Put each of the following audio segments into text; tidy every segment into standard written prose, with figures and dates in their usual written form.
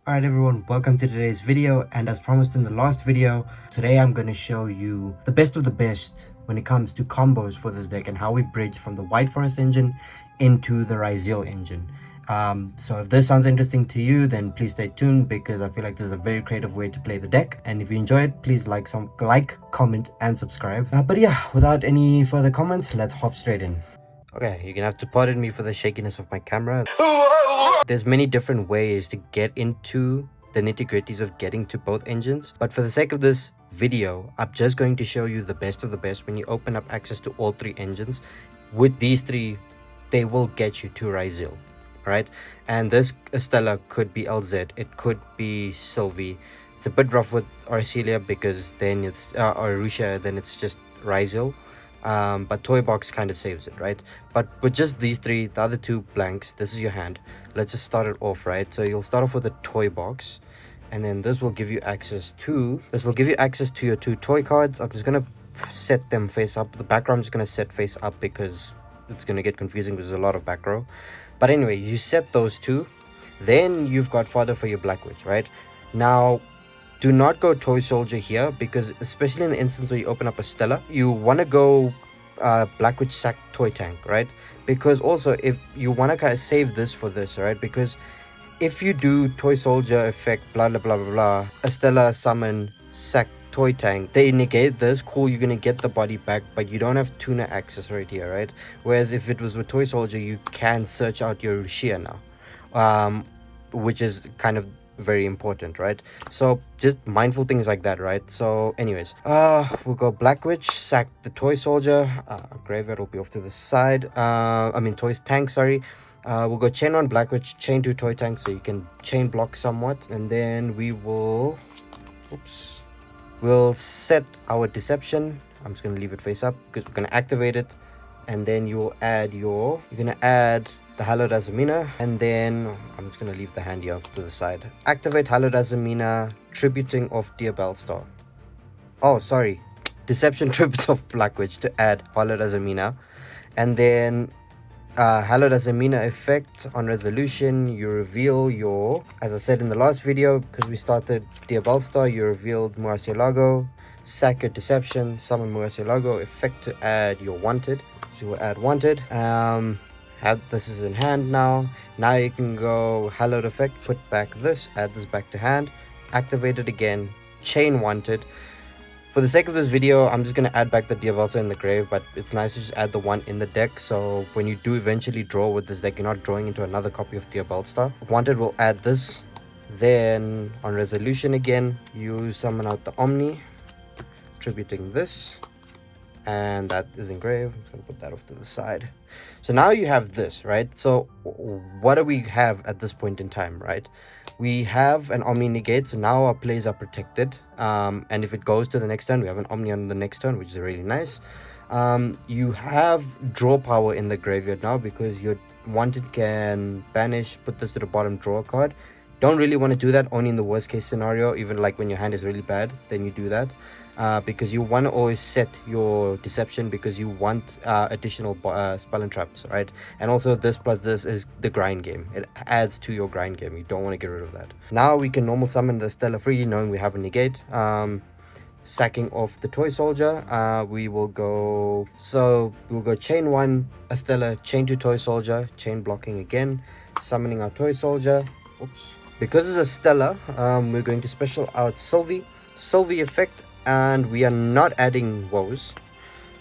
Alright everyone, welcome to today's video, and as promised in the last video, today I'm going to show you the best of the best when it comes to combos for this deck and how we bridge from the White Forest engine into the Ryzeal engine. So if this sounds interesting to you, then please stay tuned because I feel like this is a very creative way to play the deck, and if you enjoy it, please like, comment and subscribe. But yeah, without any further comments, let's hop straight in. Okay, you're gonna have to pardon me for the shakiness of my camera. There's many different ways to get into the nitty-gritties of getting to both engines, but for the sake of this video, I'm just going to show you the best of the best when you open up access to all three engines. With these three, they will get you to Ryzeal, right? And this Estella could be LZ, it could be Sylvie. It's a bit rough with Arcelia because then it's or Rusha, then it's just Ryzeal. But Toy Box kind of saves it, right? But with just these three, the other two blanks, this is your hand. Let's just start it off, right? So you'll start off with a Toy Box, and then this will give you access to your two toy cards. I'm just gonna set them face up. The background I'm just gonna set face up because it's gonna get confusing because there's a lot of back row. But anyway, you set those two, then you've got fodder for your Black Witch, right? Now do not go Toy Soldier here because, especially in the instance where you open up a Stella, you want to go Black Witch Sack Toy Tank, right? Because also, if you want to kind of save this for this, right? Because if you do Toy Soldier effect, blah, blah, blah, blah, blah, a Stella summon Sack Toy Tank, they negate this, cool, you're going to get the body back, but you don't have tuner access right here, right? Whereas if it was with Toy Soldier, you can search out your Rushia now, which is kind of very important, right? So just mindful things like that, right? So anyways, we'll go Black Witch, sack the Toy Soldier, Graveyard will be off to the side, Toys Tank, sorry. We'll go chain on Black Witch, chain to Toy Tank so you can chain block somewhat, and then we will we'll set our Deception. I'm just gonna leave it face up because we're gonna activate it, and then you're gonna add the Hallowed Azumina, and then I'm just gonna leave the hand here off to the side. Activate Hallowed Azumina, tributing of Dear Bellstar. Oh, sorry, Deception tribute of Black Witch to add Hallowed Azumina, and then Hallowed Azumina effect on resolution. You reveal your, as I said in the last video, because we started Dear Bellstar, you revealed Murcielago. Sack your Deception, summon Murcielago, effect to add your Wanted. So you will add Wanted. This is in hand now. Now you can go Hallowed effect, put back this, add this back to hand, activate it again, chain Wanted. For the sake of this video, I'm just going to add back the Diabolsa in the grave, but it's nice to just add the one in the deck, so when you do eventually draw with this deck, you're not drawing into another copy of Diabolstar. Wanted will add this, then on resolution again, you summon out the Omni, tributing this, and that is engraved. I'm just going to put that off to the side. So now you have this, right? So what do we have at this point in time, right? We have an Omni negate, so now our plays are protected, and if it goes to the next turn, we have an Omni on the next turn, which is really nice. You have draw power in the graveyard now because your Wanted can banish, put this to the bottom, draw a card. Don't really want to do that, only in the worst case scenario, even like when your hand is really bad, then you do that. Because you want to always set your Deception because you want additional spell and traps, right? And also this plus this is the grind game. It adds to your grind game. You don't want to get rid of that. Now we can normal summon the Stella freely, knowing we have a negate. Sacking off the Toy Soldier, we'll go chain one Estella, chain to Toy Soldier, chain blocking again, summoning our Toy Soldier. Because it's a Stella, we're going to special out Sylvie effect, and we are not adding woes.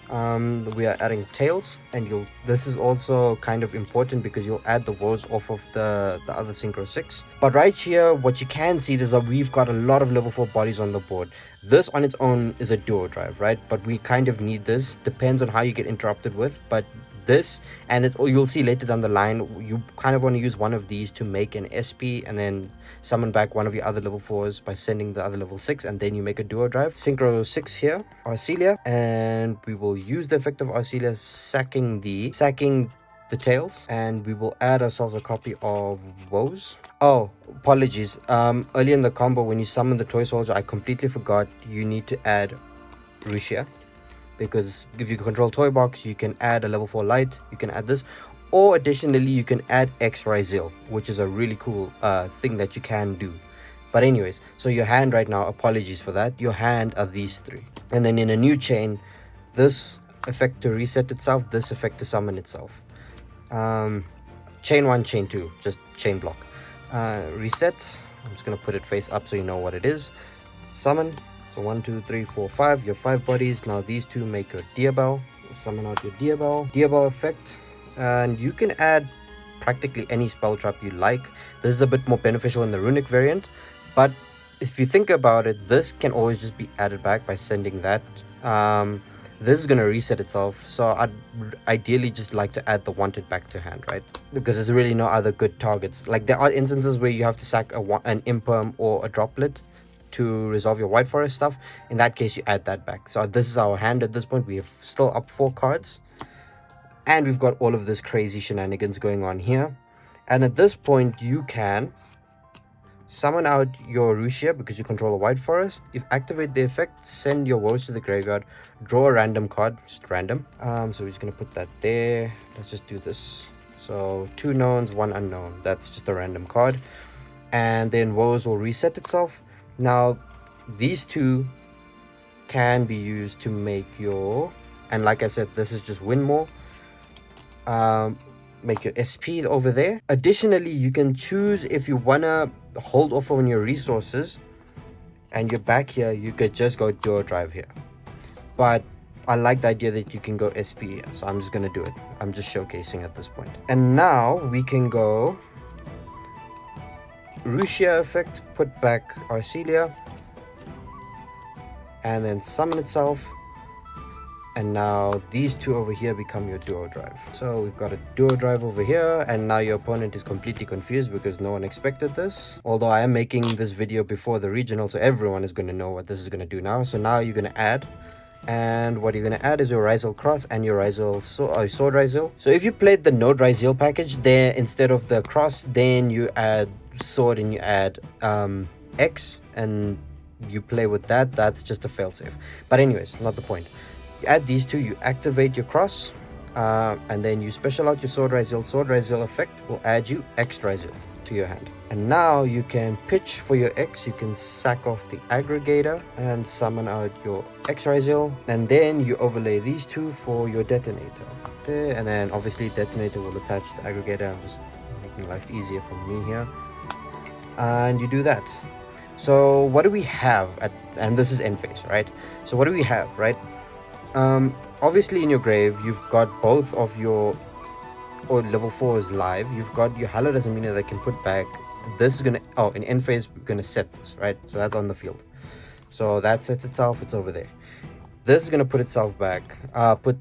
We are adding tails, and this is also kind of important because you'll add the woes off of the other Synchro 6. But right here, what you can see is that we've got a lot of level 4 bodies on the board. This on its own is a duo drive, right? But we kind of need this. Depends on how you get interrupted with, but this, and you'll see later down the line, you kind of want to use one of these to make an SP and then summon back one of your other level 4s by sending the other level 6, and then you make a duo drive. Synchro 6 here, Arcelia, and we will use the effect of Arcelia sacking the tails, and we will add ourselves a copy of woes. Oh, apologies, earlier in the combo when you summon the Toy Soldier, I completely forgot you need to add Rushia, because if you control Toy Box, you can add a level 4 light, you can add this, Or additionally, you can add X Ryzeal, which is a really cool thing that you can do. But anyways, so your hand right now, apologies for that, your hand are these three. And then in a new chain, this effect to reset itself, this effect to summon itself. Chain 1, chain 2, just chain block. Reset, I'm just going to put it face up so you know what it is. Summon, so 1 2 3 4 5, your 5 bodies. Now these two make your deer bell. Summon out your deer bell effect, and you can add practically any spell trap you like. This is a bit more beneficial in the runic variant, but if you think about it, this can always just be added back by sending that. This is going to reset itself, so I'd ideally just like to add the wanted back to hand, right? Because there's really no other good targets. Like, there are instances where you have to sack an imperm or a droplet to resolve your white forest stuff. In that case, you add that back. So this is our hand at this point. We have still up 4 cards, and we've got all of this crazy shenanigans going on here. And at this point, you can summon out your Ryzeal because you control a white forest. If activate the effect, send your woes to the graveyard, draw a random card, just random. So we're just gonna put that there. Let's just do this. So 2 knowns, 1 unknown. That's just a random card. And then woes will reset itself. Now these 2 can be used to make your, and like I said, this is just win more. Make your SP over there. Additionally, you can choose if you wanna hold off on your resources and you're back here, you could just go dual drive here. But I like the idea that you can go SP here, so I'm just gonna do it. I'm just showcasing at this point. And now we can go Ryzeal effect, put back Ryzeal, and then summon itself. And now these 2 over here become your duo drive. So we've got a duo drive over here, and now your opponent is completely confused because no one expected this. Although I am making this video before the regional, so everyone is going to know what this is going to do now. So now you're going to add, and what you're going to add is your Ryzeal cross and your Ryzeal sword Ryzeal. So if you played the node Ryzeal package, there instead of the cross, then you add sword and you add X, and you play with that. That's just a failsafe. But anyways, not the point. You add these 2, you activate your cross, and then you special out your sword Ryzeal. Sword Ryzeal effect will add you X Ryzeal to your hand. And now you can pitch for your X. You can sack off the aggregator and summon out your X Ryzeal, and then you overlay these 2 for your detonator there. And then obviously detonator will attach the aggregator. I'm just making life easier for me here, and you do that. So what do we have and this is end phase, right? So what do we have, right? Obviously in your grave you've got both of your level 4s live. You've got your Hallowed Azamina that can put back. This is gonna, in end phase we're gonna set this, right? So that's on the field, so that sets itself, it's over there. This is gonna put itself back, put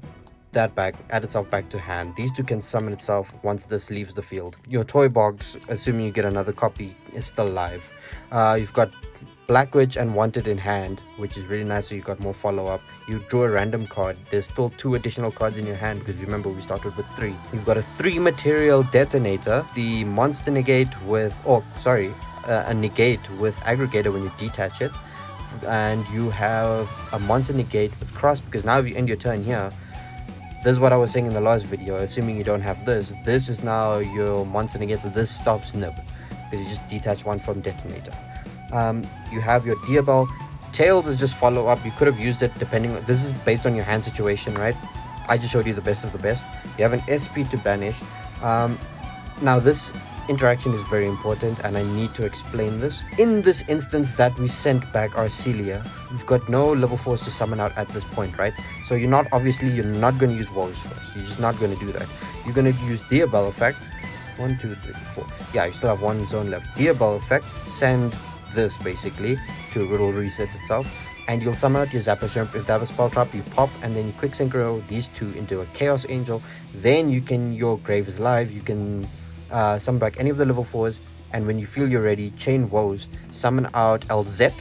that back, add itself back to hand. These 2 can summon itself once this leaves the field. Your toy box, assuming you get another copy, is still live. You've got Black Witch and Wanted in hand, which is really nice, so you got more follow-up. You draw a random card. There's still 2 additional cards in your hand because remember we started with 3. You've got a 3 material detonator, the monster negate with, a negate with aggregator when you detach it, and you have a monster negate with cross, because now if you end your turn here, this is what I was saying in the last video, assuming you don't have this is now your monster negate, so this stops nib because you just detach 1 from detonator. You have your deer bell. Tails is just follow up. You could have used it depending on, this is based on your hand situation, right? I just showed you the best of the best. You have an SP to banish. Now this interaction is very important and I need to explain this. In this instance that we sent back Ryzeal, we've got no level 4s to summon out at this point, right? So you're not going to use woes first. You're just not going to do that. You're going to use deer bell effect. 1 2 3 4. Yeah, you still have 1 zone left. Deer bell effect, send this basically to it'll reset itself, and you'll summon out your Zapper Shrimp. If they have a spell trap, you pop, and then you quick synchro these 2 into a Chaos Angel. Then you can, your grave is live, you can summon back any of the level 4s, and when you feel you're ready, chain woes, summon out LZ,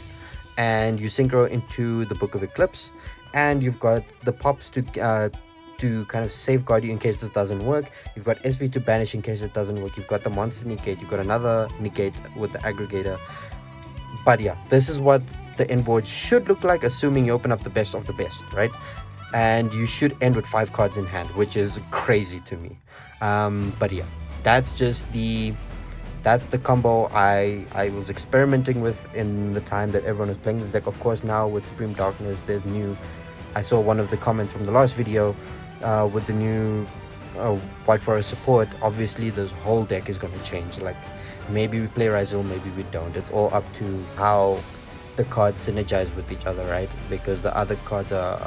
and you synchro into the Book of Eclipse, and you've got the pops to kind of safeguard you in case this doesn't work. You've got SP to banish in case it doesn't work. You've got the monster negate. You've got another negate with the aggregator. But yeah, this is what the end board should look like, assuming you open up the best of the best, right? And you should end with 5 cards in hand, which is crazy to me. But yeah, that's that's the combo I was experimenting with in the time that everyone was playing this deck. Of course, now with Supreme Darkness, there's new. I saw one of the comments from the last video with the new White Forest support. Obviously, this whole deck is going to change. Like, maybe we play Ryzeal, maybe we don't. It's all up to how the cards synergize with each other, right? Because the other cards are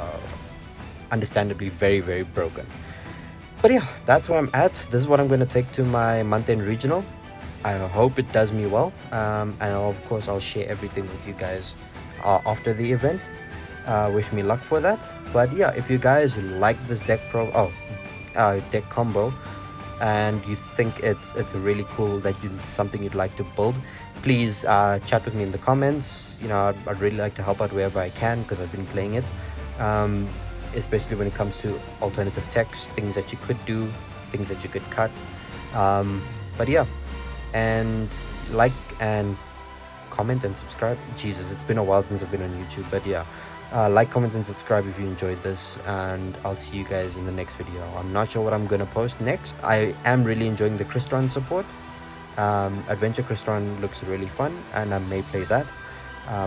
understandably very, very broken. But yeah, that's where I'm at. This is what I'm going to take to my month-end regional. I hope it does me well, and of course I'll share everything with you guys after the event. Wish me luck for that. But yeah, if you guys like this deck deck combo, and you think it's really cool, that something you'd like to build, please chat with me in the comments. You know, I'd really like to help out wherever I can, because I've been playing it, especially when it comes to alternative text, things that you could do, things that you could cut. But yeah, and like and comment and subscribe. Jesus, it's been a while since I've been on YouTube. But yeah, like, comment and subscribe if you enjoyed this, and I'll see you guys in the next video. I'm not sure what I'm gonna post next. I am really enjoying the Crystron support. Adventure Crystron looks really fun, and I may play that,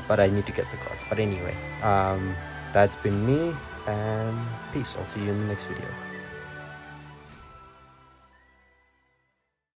but I need to get the cards. But anyway, that's been me, and peace. I'll see you in the next video.